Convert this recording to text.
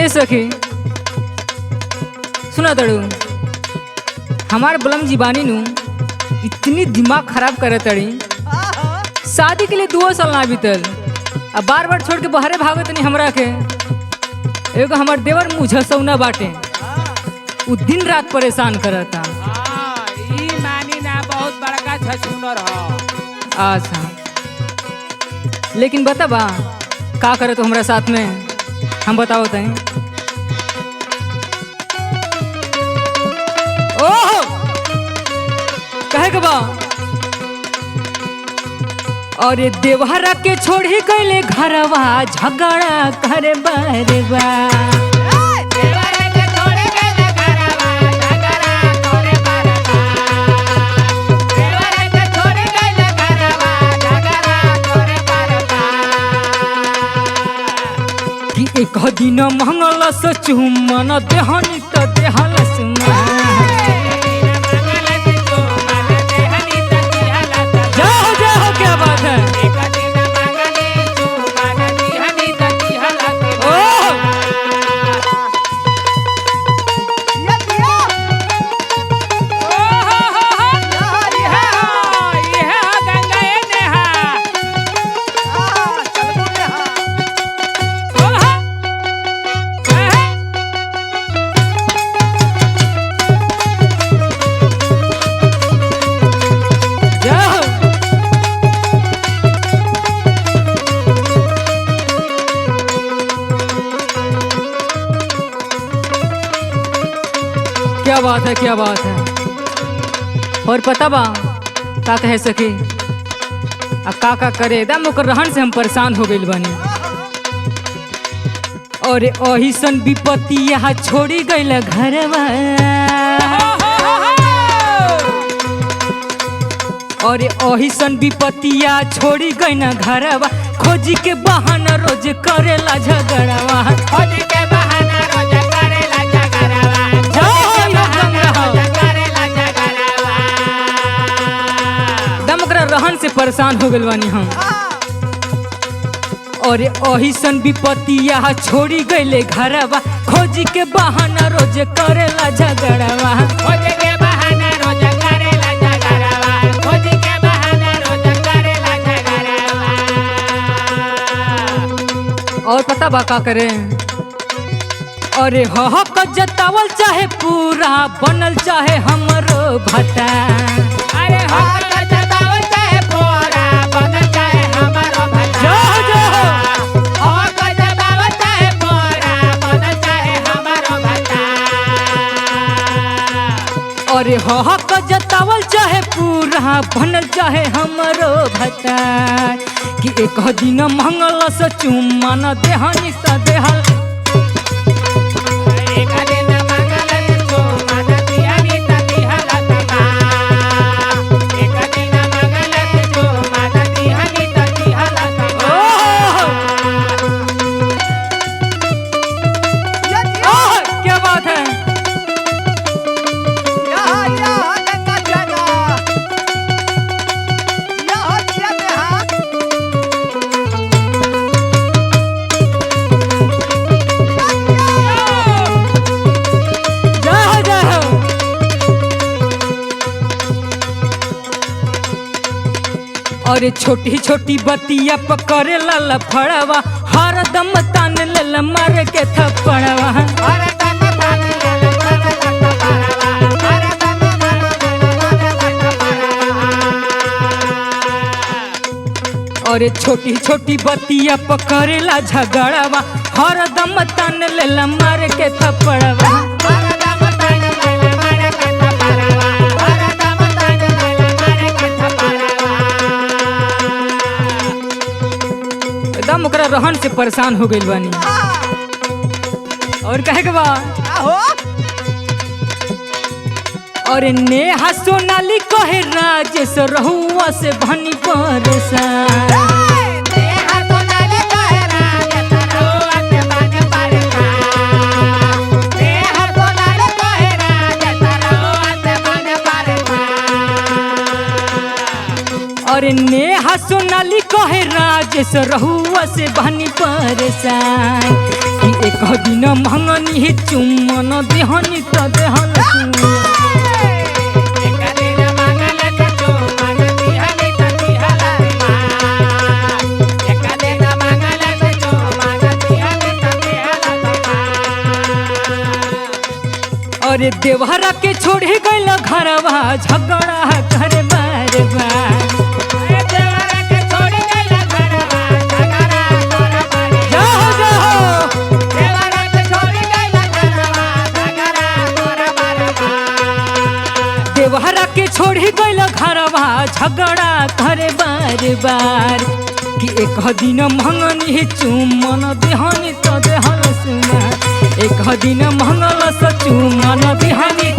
ए सखी सुना तड़ू हमार बलम जीवानी नु इतनी दिमाग खराब करे तड़ी। शादी के लिए 2 साल ना बीतल अब बार बार छोड़ के बाहरे भागत नहीं हमरा के। एगो हमार देवर मुझे सौना बाटे वो दिन रात परेशान करता। ई मानी ना बहुत बड़का छछुनर हो। अच्छा लेकिन बताबा का करे तो हमरा साथ में हम बताओ तई। ओहो कहे के बा और देवहरा के छोड़ी गईले घरवा झगड़ा करे बरवा। एक दिन मंगलस चुम्मन देहनी त देहलस जाओ जाओ क्या बात है। क्या बात है क्या बात है। और पता बा का कहे सके का करे दम ओकर रहन से हम परेशान हो गइल बानी। और ओहिसन विपत्ति यहाँ छोड़ी गइल घरवा। और ओहिसन विपत्तिया छोड़ी गइल घरवा खोजी के बहाना रोज करेला झगड़वा। खोजी के बहाना रोज करेला झगड़वा। रहन से परेशान हो गइल बानी हम। और ओहिसन विपत्तिया छोड़ी गइले घरवा खोजी के बहाना रोज करेला झगड़वा। खोजी के बहाना रोज करेला झगड़वा। खोजी के बहाना रोज करेला झगड़वा। और पता बा का करे अरे हक जतावल चाहे पूरा बनल चाहे हमरो भता। अरे हक जतावल चाहे पूरा बनल चाहे हमरो भता। हक जतावल चाहे पूरा बनल चाहे हमरो भता। अरे हक जतावल चाहे पूरा बनल चाहे हमरो भता। कि एक दिन मंगलस चुम्मन देहनी त देहल। और छोटी छोटी बतिया पकड़े ला फड़वा हरदम तान ले मार के थप्पड़वा। और छोटी छोटी बतिया पकड़े ला झगड़वा हरदम तान ले मार के थप्पड़वा। एकदम ओकरा रहन से परेशान हो गइल बानी। और कहे के बा और नेहा सोनाली कहे राजेश रहुआ से भनी परेशान। और नेहा सोनाली कहे राजेश रहुआ से बनी परेशान कि एक दिन मंगनी ही चुम्मन देहनी तो देहल अरे देवहरा के छोड़े गइल घरवा झगड़ा करे बार बार देवहरा के छोड़े गइल घरवा झगड़ा करे बार बार कि एक दिन मंगनी चुम्मन देहनी तो देहल सुना एक दिन मंगल स चुम्मन देहनी